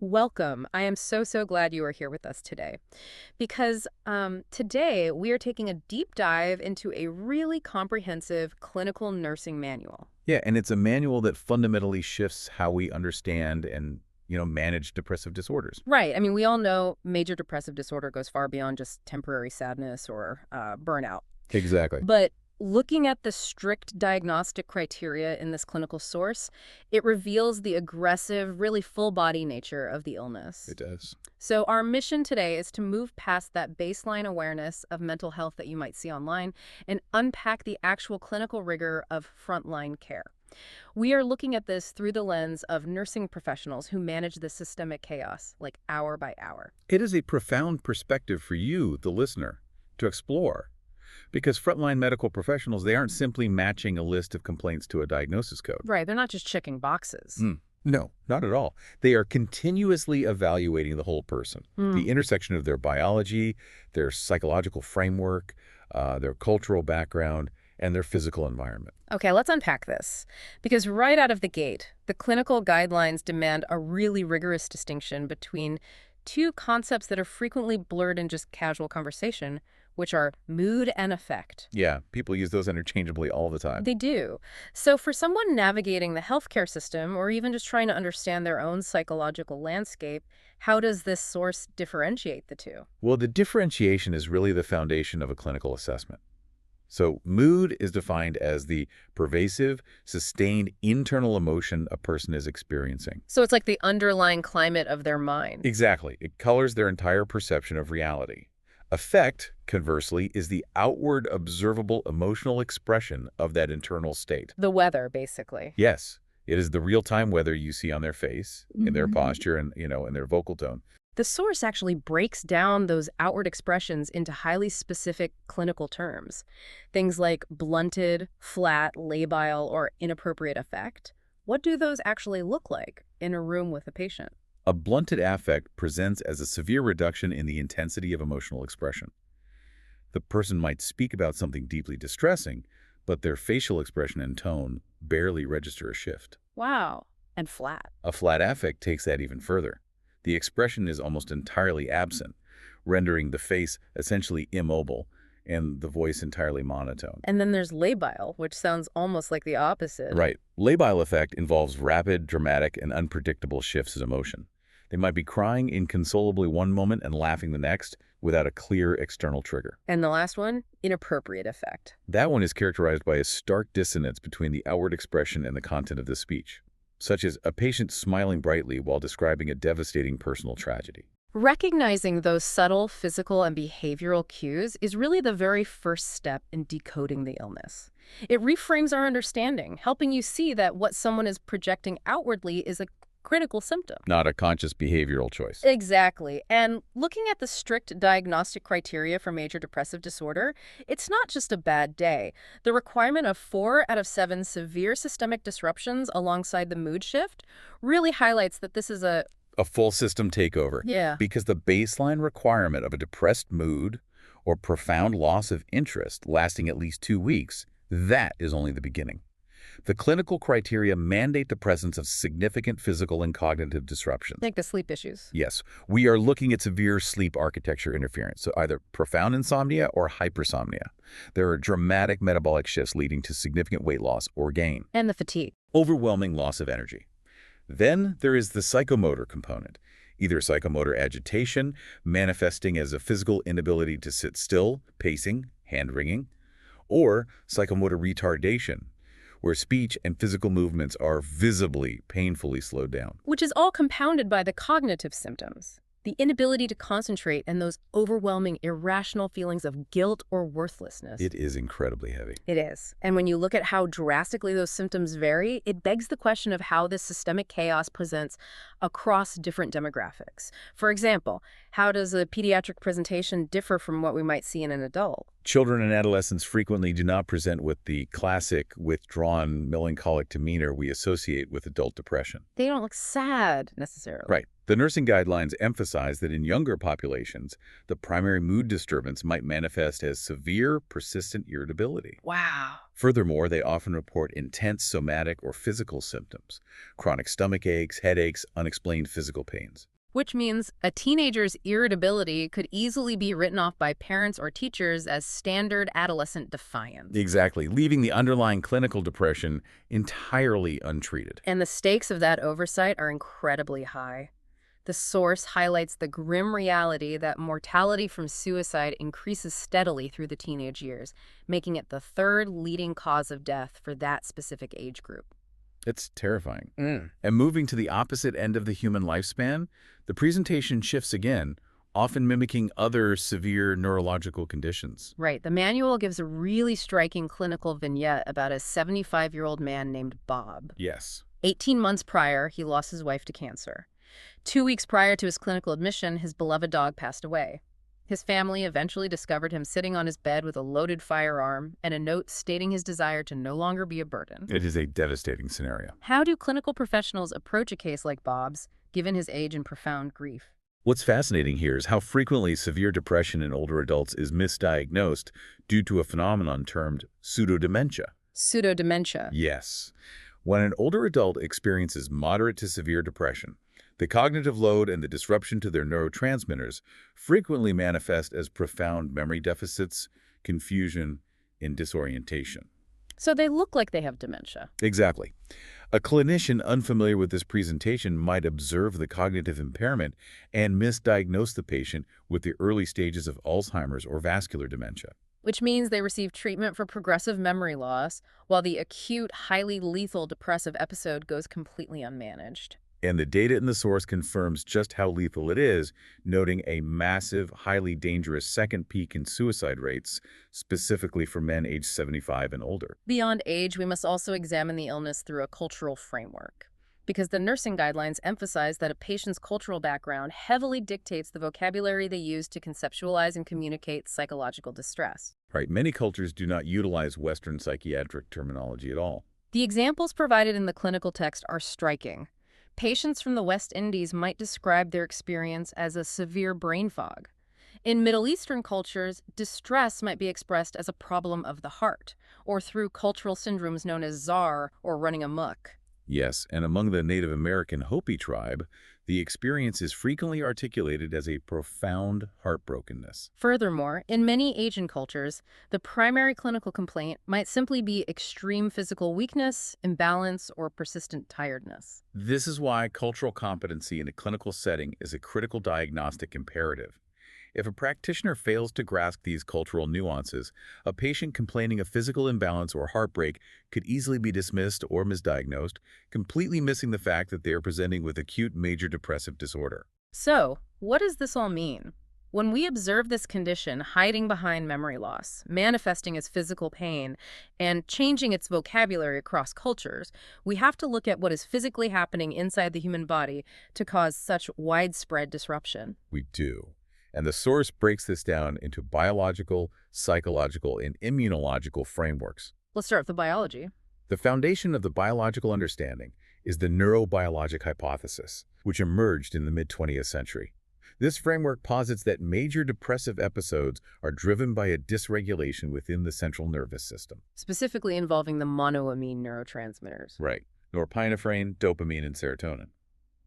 Welcome. I am so glad you are here with us today because today we are taking a deep dive into a really comprehensive clinical nursing manual. Yeah, and it's a manual that fundamentally shifts how we understand and, manage depressive disorders. Right. I mean, we all know major depressive disorder goes far beyond just temporary sadness or burnout. Exactly. But looking at the strict diagnostic criteria in this clinical source, it reveals the aggressive, really full body nature of the illness. It does. So our mission today is to move past that baseline awareness of mental health that you might see online and unpack the actual clinical rigor of frontline care. We are looking at this through the lens of nursing professionals who manage the systemic chaos, like hour by hour. It is a profound perspective for you, the listener, to explore. Because frontline medical professionals, they aren't simply matching a list of complaints to a diagnosis code. Right, they're not just checking boxes. No, not at all. They are continuously evaluating the whole person, the intersection of their biology, their psychological framework, their cultural background, and their physical environment. Okay, let's unpack this. Because right out of the gate, the clinical guidelines demand a really rigorous distinction between two concepts that are frequently blurred in just casual conversation, which are mood and affect. Yeah, people use those interchangeably all the time. They do. So for someone navigating the healthcare system or even just trying to understand their own psychological landscape, how does this source differentiate the two? Well, the differentiation is really the foundation of a clinical assessment. So mood is defined as the pervasive, sustained internal emotion a person is experiencing. So it's like the underlying climate of their mind. Exactly. It colors their entire perception of reality. Affect, conversely, is the outward observable emotional expression of that internal state. The weather, basically. Yes, it is the real-time weather you see on their face, in their Mhm. posture, and, in their vocal tone. The source actually breaks down those outward expressions into highly specific clinical terms. Things like blunted, flat, labile, or inappropriate affect. What do those actually look like in a room with a patient? A blunted affect presents as a severe reduction in the intensity of emotional expression. The person might speak about something deeply distressing, but their facial expression and tone barely register a shift. Wow. And flat. A flat affect takes that even further. The expression is almost entirely absent, rendering the face essentially immobile and the voice entirely monotone. And then there's labile, which sounds almost like the opposite. Right. Labile affect involves rapid, dramatic, and unpredictable shifts in emotion. They might be crying inconsolably one moment and laughing the next without a clear external trigger. And the last one, inappropriate affect. That one is characterized by a stark dissonance between the outward expression and the content of the speech, such as a patient smiling brightly while describing a devastating personal tragedy. Recognizing those subtle physical and behavioral cues is really the very first step in decoding the illness. It reframes our understanding, helping you see that what someone is projecting outwardly is a critical symptom. Not a conscious behavioral choice. Exactly. And looking at the strict diagnostic criteria for major depressive disorder, it's not just a bad day. The requirement of 4 out of 7 severe systemic disruptions alongside the mood shift really highlights that this is a Full system takeover. Yeah. Because the baseline requirement of a depressed mood or profound loss of interest lasting at least 2 weeks, that is only the beginning. The clinical criteria mandate the presence of significant physical and cognitive disruptions. like the sleep issues. Yes, we are looking at severe sleep architecture interference, so either profound insomnia or hypersomnia. There are dramatic metabolic shifts leading to significant weight loss or gain. And the fatigue. Overwhelming loss of energy. Then there is the psychomotor component, either psychomotor agitation, manifesting as a physical inability to sit still, pacing, hand-wringing, or psychomotor retardation, where speech and physical movements are visibly, painfully slowed down. Which is all compounded by the cognitive symptoms. The inability to concentrate and those overwhelming, irrational feelings of guilt or worthlessness. It is incredibly heavy. It is. And when you look at how drastically those symptoms vary, it begs the question of how this systemic chaos presents across different demographics. For example, how does a pediatric presentation differ from what we might see in an adult? Children and adolescents frequently do not present with the classic, withdrawn, melancholic demeanor we associate with adult depression. They don't look sad, necessarily. Right. The nursing guidelines emphasize that in younger populations, the primary mood disturbance might manifest as severe, persistent irritability. Wow. Furthermore, they often report intense somatic or physical symptoms, chronic stomach aches, headaches, unexplained physical pains. Which means a teenager's irritability could easily be written off by parents or teachers as standard adolescent defiance. Exactly, leaving the underlying clinical depression entirely untreated. And the stakes of that oversight are incredibly high. The source highlights the grim reality that mortality from suicide increases steadily through the teenage years, making it the third leading cause of death for that specific age group. It's terrifying. And moving to the opposite end of the human lifespan, the presentation shifts again, often mimicking other severe neurological conditions. Right. The manual gives a really striking clinical vignette about a 75-year-old man named Bob. Yes. 18 months prior, he lost his wife to cancer. 2 weeks prior to his clinical admission, his beloved dog passed away. His family eventually discovered him sitting on his bed with a loaded firearm and a note stating his desire to no longer be a burden. It is a devastating scenario. How do clinical professionals approach a case like Bob's, given his age and profound grief? What's fascinating here is how frequently severe depression in older adults is misdiagnosed due to a phenomenon termed pseudodementia. Pseudodementia. Yes. When an older adult experiences moderate to severe depression, the cognitive load and the disruption to their neurotransmitters frequently manifest as profound memory deficits, confusion, and disorientation. So they look like they have dementia. Exactly. A clinician unfamiliar with this presentation might observe the cognitive impairment and misdiagnose the patient with the early stages of Alzheimer's or vascular dementia. Which means they receive treatment for progressive memory loss, while the acute, highly lethal depressive episode goes completely unmanaged. And the data in the source confirms just how lethal it is, noting a massive, highly dangerous second peak in suicide rates, specifically for men aged 75 and older. Beyond age, we must also examine the illness through a cultural framework, because the nursing guidelines emphasize that a patient's cultural background heavily dictates the vocabulary they use to conceptualize and communicate psychological distress. Right, many cultures do not utilize Western psychiatric terminology at all. The examples provided in the clinical text are striking. Patients from the West Indies might describe their experience as a severe brain fog. In Middle Eastern cultures, distress might be expressed as a problem of the heart, or through cultural syndromes known as czar or running amok. Yes, and among the Native American Hopi tribe, the experience is frequently articulated as a profound heartbrokenness. Furthermore, in many Asian cultures, the primary clinical complaint might simply be extreme physical weakness, imbalance, or persistent tiredness. This is why cultural competency in a clinical setting is a critical diagnostic imperative. If a practitioner fails to grasp these cultural nuances, a patient complaining of physical imbalance or heartbreak could easily be dismissed or misdiagnosed, completely missing the fact that they are presenting with acute major depressive disorder. So, what does this all mean? When we observe this condition hiding behind memory loss, manifesting as physical pain, and changing its vocabulary across cultures, we have to look at what is physically happening inside the human body to cause such widespread disruption. We do. And the source breaks this down into biological, psychological, and immunological frameworks. Let's start with the biology. The foundation of the biological understanding is the neurobiologic hypothesis, which emerged in the mid-20th century. This framework posits that major depressive episodes are driven by a dysregulation within the central nervous system. Specifically involving the monoamine neurotransmitters. Right. Norepinephrine, dopamine, and serotonin.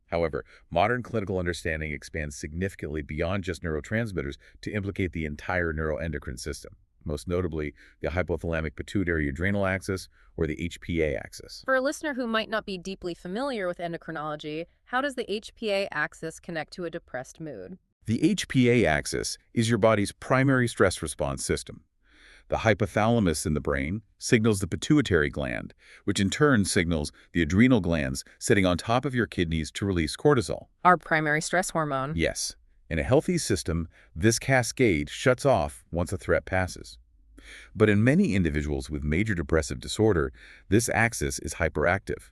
However, modern clinical understanding expands significantly beyond just neurotransmitters to implicate the entire neuroendocrine system, most notably the hypothalamic pituitary adrenal axis or the HPA axis. For a listener who might not be deeply familiar with endocrinology, how does the HPA axis connect to a depressed mood? The HPA axis is your body's primary stress response system. The hypothalamus in the brain signals the pituitary gland, which in turn signals the adrenal glands sitting on top of your kidneys to release cortisol. Our primary stress hormone. Yes. In a healthy system, this cascade shuts off once a threat passes. But in many individuals with major depressive disorder, this axis is hyperactive.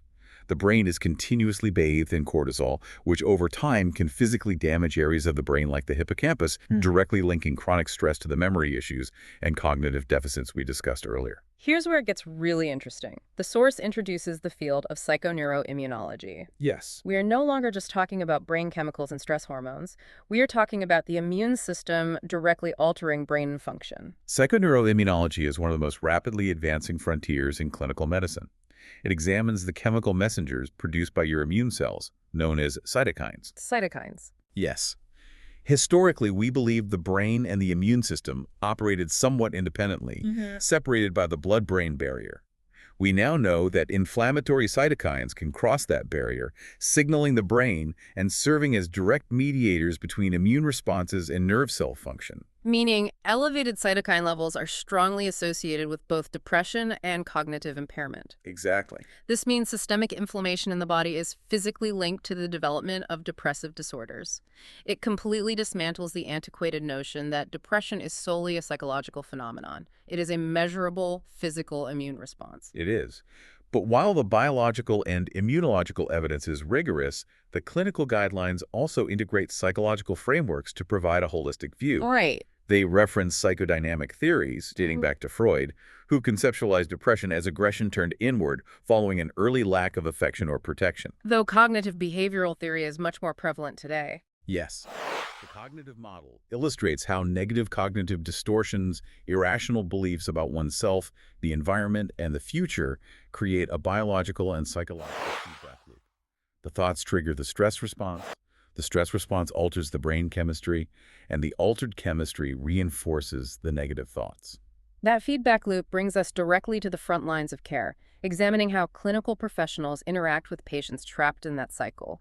The brain is continuously bathed in cortisol, which over time can physically damage areas of the brain like the hippocampus, directly linking chronic stress to the memory issues and cognitive deficits we discussed earlier. Here's where it gets really interesting. The source introduces the field of psychoneuroimmunology. Yes. We are no longer just talking about brain chemicals and stress hormones. We are talking about the immune system directly altering brain function. Psychoneuroimmunology is one of the most rapidly advancing frontiers in clinical medicine. It examines the chemical messengers produced by your immune cells, known as cytokines. Cytokines. Yes. Historically, we believed the brain and the immune system operated somewhat independently, separated by the blood-brain barrier. We now know that inflammatory cytokines can cross that barrier, signaling the brain and serving as direct mediators between immune responses and nerve cell function. Meaning elevated cytokine levels are strongly associated with both depression and cognitive impairment. Exactly. This means systemic inflammation in the body is physically linked to the development of depressive disorders. It completely dismantles the antiquated notion that depression is solely a psychological phenomenon. It is a measurable physical immune response. It is. But while the biological and immunological evidence is rigorous, the clinical guidelines also integrate psychological frameworks to provide a holistic view. Right. They reference psychodynamic theories, dating back to Freud, who conceptualized depression as aggression turned inward following an early lack of affection or protection. Though cognitive behavioral theory is much more prevalent today. Yes. The cognitive model illustrates how negative cognitive distortions, irrational beliefs about oneself, the environment, and the future create a biological and psychological feedback loop. The thoughts trigger the stress response alters the brain chemistry, and the altered chemistry reinforces the negative thoughts. That feedback loop brings us directly to the front lines of care, examining how clinical professionals interact with patients trapped in that cycle.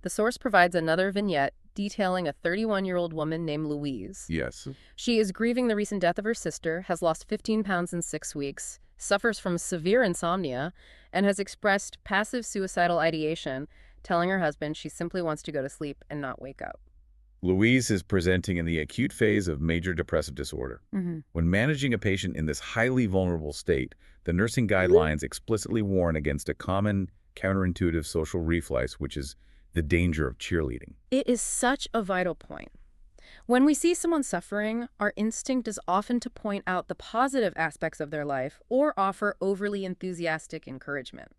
The source provides another vignette detailing a 31-year-old woman named Louise. Yes. She is grieving the recent death of her sister, has lost 15 pounds in 6 weeks, suffers from severe insomnia, and has expressed passive suicidal ideation, telling her husband she simply wants to go to sleep and not wake up. Louise is presenting in the acute phase of major depressive disorder. When managing a patient in this highly vulnerable state, the nursing guidelines explicitly warn against a common counterintuitive social reflex, which is the danger of cheerleading. It is such a vital point. When we see someone suffering, our instinct is often to point out the positive aspects of their life or offer overly enthusiastic encouragement.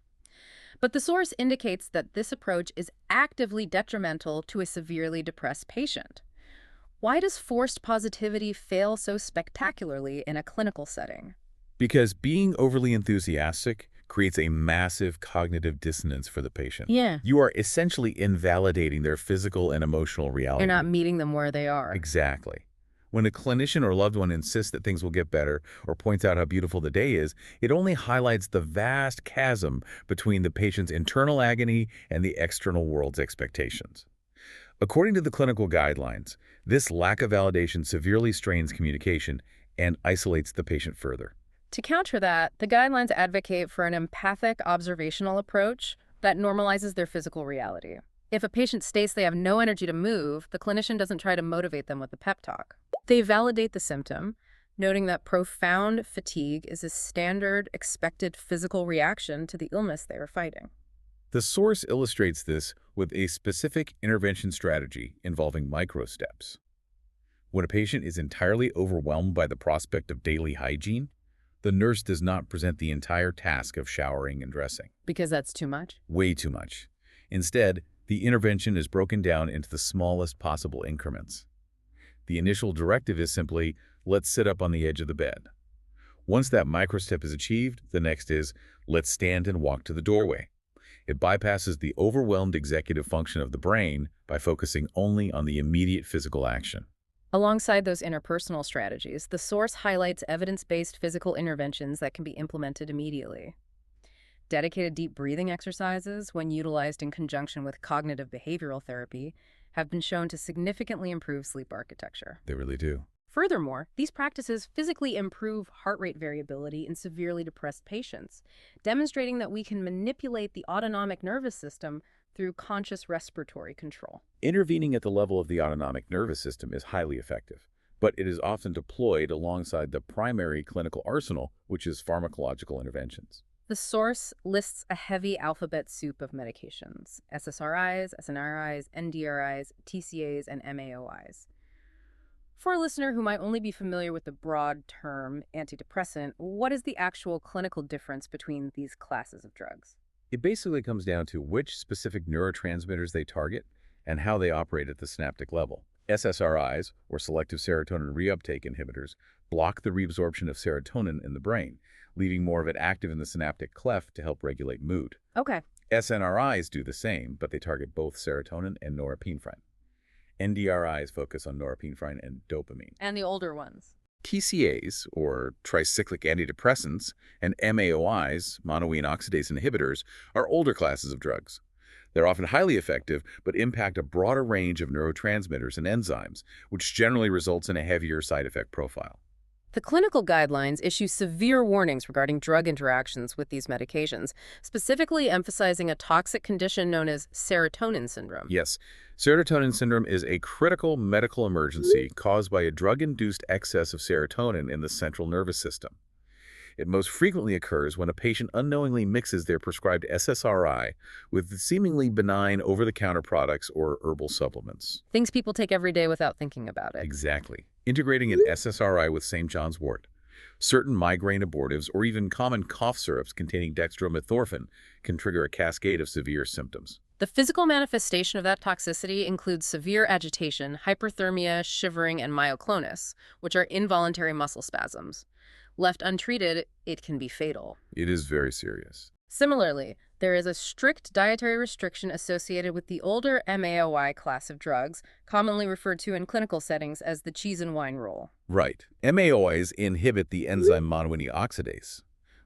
But the source indicates that this approach is actively detrimental to a severely depressed patient. Why does forced positivity fail so spectacularly in a clinical setting? Because being overly enthusiastic creates a massive cognitive dissonance for the patient. Yeah. You are essentially invalidating their physical and emotional reality. You're not meeting them where they are. Exactly. When a clinician or loved one insists that things will get better or points out how beautiful the day is, it only highlights the vast chasm between the patient's internal agony and the external world's expectations. According to the clinical guidelines, this lack of validation severely strains communication and isolates the patient further. To counter that, the guidelines advocate for an empathic observational approach that normalizes their physical reality. If a patient states they have no energy to move, the clinician doesn't try to motivate them with a pep talk. They validate the symptom, noting that profound fatigue is a standard, expected physical reaction to the illness they are fighting. The source illustrates this with a specific intervention strategy involving micro-steps. When a patient is entirely overwhelmed by the prospect of daily hygiene, the nurse does not present the entire task of showering and dressing. Because that's too much? Way too much. Instead, the intervention is broken down into the smallest possible increments. The initial directive is simply, let's sit up on the edge of the bed. Once that microstep is achieved, the next is, let's stand and walk to the doorway. It bypasses the overwhelmed executive function of the brain by focusing only on the immediate physical action. Alongside those interpersonal strategies, the source highlights evidence-based physical interventions that can be implemented immediately. Dedicated deep breathing exercises, when utilized in conjunction with cognitive behavioral therapy, have been shown to significantly improve sleep architecture. They really do. Furthermore, these practices physically improve heart rate variability in severely depressed patients, demonstrating that we can manipulate the autonomic nervous system through conscious respiratory control. Intervening at the level of the autonomic nervous system is highly effective, but it is often deployed alongside the primary clinical arsenal, which is pharmacological interventions. The source lists a heavy alphabet soup of medications: SSRIs, SNRIs, NDRIs, TCAs, and MAOIs. For a listener who might only be familiar with the broad term antidepressant, what is the actual clinical difference between these classes of drugs? It basically comes down to which specific neurotransmitters they target and how they operate at the synaptic level. SSRIs, or selective serotonin reuptake inhibitors, block the reabsorption of serotonin in the brain, leaving more of it active in the synaptic cleft to help regulate mood. Okay. SNRIs do the same, but they target both serotonin and norepinephrine. NDRIs focus on norepinephrine and dopamine. And the older ones? TCAs, or tricyclic antidepressants, and MAOIs, monoamine oxidase inhibitors, are older classes of drugs. They're often highly effective, but impact a broader range of neurotransmitters and enzymes, which generally results in a heavier side effect profile. The clinical guidelines issue severe warnings regarding drug interactions with these medications, specifically emphasizing a toxic condition known as serotonin syndrome. Yes, serotonin syndrome is a critical medical emergency caused by a drug-induced excess of serotonin in the central nervous system. It most frequently occurs when a patient unknowingly mixes their prescribed SSRI with seemingly benign over-the-counter products or herbal supplements. Things people take every day without thinking about it. Exactly. Integrating an SSRI with St. John's wort, certain migraine abortives, or even common cough syrups containing dextromethorphan can trigger a cascade of severe symptoms. The physical manifestation of that toxicity includes severe agitation, hyperthermia, shivering, and myoclonus, which are involuntary muscle spasms. Left untreated, it can be fatal. It is very serious. Similarly, there is a strict dietary restriction associated with the older MAOI class of drugs, commonly referred to in clinical settings as the cheese and wine rule. Right. MAOIs inhibit the enzyme monoamine oxidase,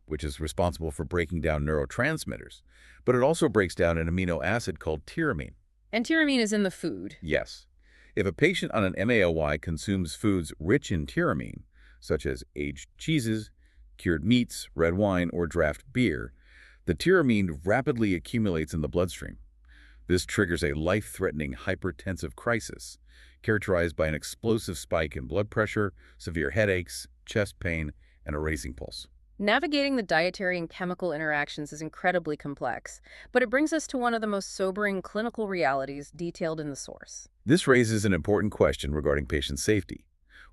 which is responsible for breaking down neurotransmitters, but it also breaks down an amino acid called tyramine. And tyramine is in the food. Yes. If a patient on an MAOI consumes foods rich in tyramine, such as aged cheeses, cured meats, red wine, or draft beer, the tyramine rapidly accumulates in the bloodstream. This triggers a life-threatening hypertensive crisis, characterized by an explosive spike in blood pressure, severe headaches, chest pain, and a racing pulse. Navigating the dietary and chemical interactions is incredibly complex, but it brings us to one of the most sobering clinical realities detailed in the source. This raises an important question regarding patient safety.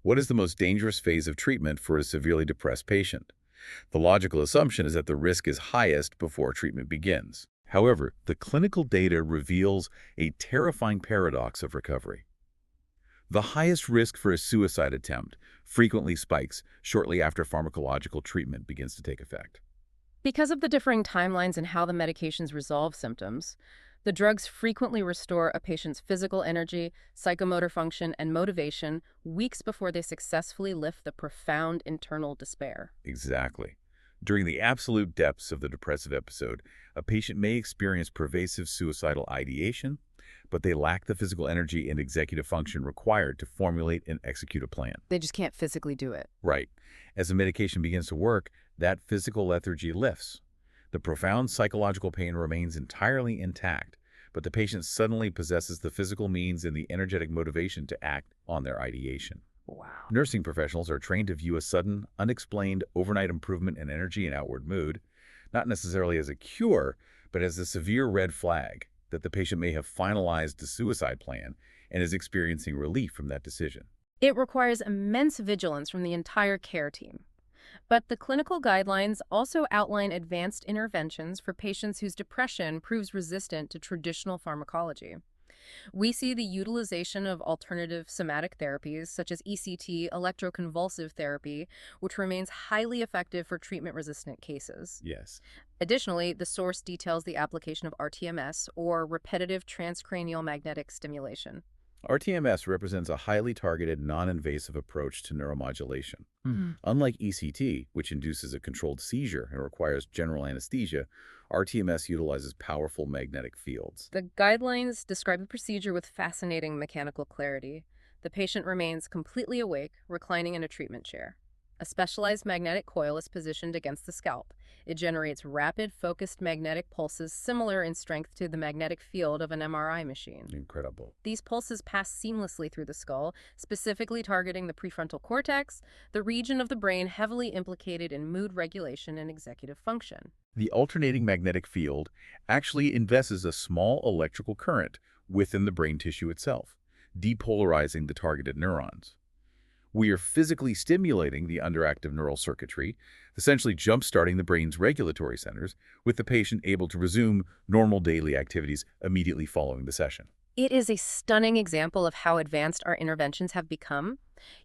What is the most dangerous phase of treatment for a severely depressed patient? The logical assumption is that the risk is highest before treatment begins. However, the clinical data reveals a terrifying paradox of recovery. The highest risk for a suicide attempt frequently spikes shortly after pharmacological treatment begins to take effect. Because of the differing timelines in how the medications resolve symptoms, the drugs frequently restore a patient's physical energy, psychomotor function, and motivation weeks before they successfully lift the profound internal despair. Exactly. During the absolute depths of the depressive episode, a patient may experience pervasive suicidal ideation, but they lack the physical energy and executive function required to formulate and execute a plan. They just can't physically do it. Right. As the medication begins to work, that physical lethargy lifts. The profound psychological pain remains entirely intact, but the patient suddenly possesses the physical means and the energetic motivation to act on their ideation. Wow. Nursing professionals are trained to view a sudden, unexplained overnight improvement in energy and outward mood, not necessarily as a cure, but as a severe red flag that the patient may have finalized the suicide plan and is experiencing relief from that decision. It requires immense vigilance from the entire care team. But the clinical guidelines also outline advanced interventions for patients whose depression proves resistant to traditional pharmacology. We see the utilization of alternative somatic therapies such as ECT, electroconvulsive therapy, which remains highly effective for treatment-resistant cases. Yes. Additionally, the source details the application of RTMS, or repetitive transcranial magnetic stimulation. RTMS represents a highly targeted, non-invasive approach to neuromodulation. Unlike ECT, which induces a controlled seizure and requires general anesthesia, RTMS utilizes powerful magnetic fields. The guidelines describe the procedure with fascinating mechanical clarity. The patient remains completely awake, reclining in a treatment chair. A specialized magnetic coil is positioned against the scalp. It generates rapid, focused magnetic pulses similar in strength to the magnetic field of an MRI machine. Incredible. These pulses pass seamlessly through the skull, specifically targeting the prefrontal cortex, the region of the brain heavily implicated in mood regulation and executive function. The alternating magnetic field actually invests a small electrical current within the brain tissue itself, depolarizing the targeted neurons. We are physically stimulating the underactive neural circuitry, essentially jump-starting the brain's regulatory centers, with the patient able to resume normal daily activities immediately following the session. It is a stunning example of how advanced our interventions have become,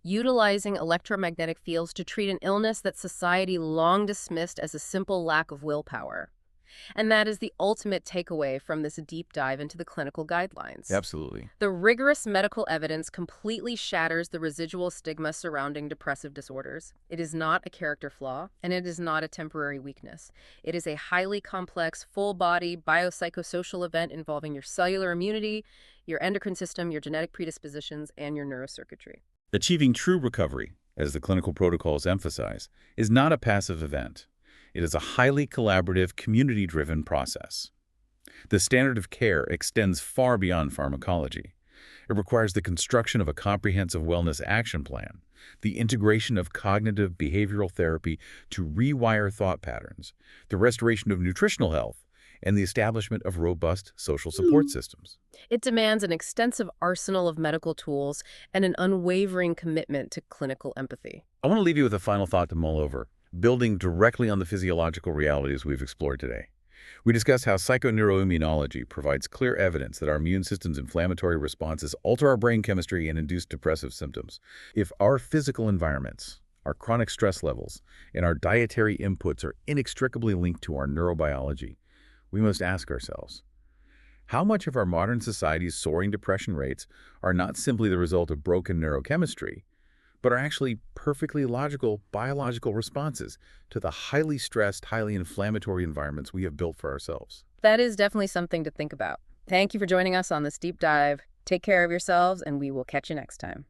utilizing electromagnetic fields to treat an illness that society long dismissed as a simple lack of willpower. And that is the ultimate takeaway from this deep dive into the clinical guidelines. Absolutely. The rigorous medical evidence completely shatters the residual stigma surrounding depressive disorders. It is not a character flaw, and it is not a temporary weakness. It is a highly complex, full-body biopsychosocial event involving your cellular immunity, your endocrine system, your genetic predispositions, and your neurocircuitry. Achieving true recovery, as the clinical protocols emphasize, is not a passive event. It is a highly collaborative, community-driven process. The standard of care extends far beyond pharmacology. It requires the construction of a comprehensive wellness action plan, the integration of cognitive behavioral therapy to rewire thought patterns, the restoration of nutritional health, and the establishment of robust social support systems. It demands an extensive arsenal of medical tools and an unwavering commitment to clinical empathy. I want to leave you with a final thought to mull over, building directly on the physiological realities we've explored today. We discussed how psychoneuroimmunology provides clear evidence that our immune system's inflammatory responses alter our brain chemistry and induce depressive symptoms. If our physical environments, our chronic stress levels, and our dietary inputs are inextricably linked to our neurobiology, we must ask ourselves, how much of our modern society's soaring depression rates are not simply the result of broken neurochemistry, but are actually perfectly logical biological responses to the highly stressed, highly inflammatory environments we have built for ourselves? That is definitely something to think about. Thank you for joining us on this deep dive. Take care of yourselves, and we will catch you next time.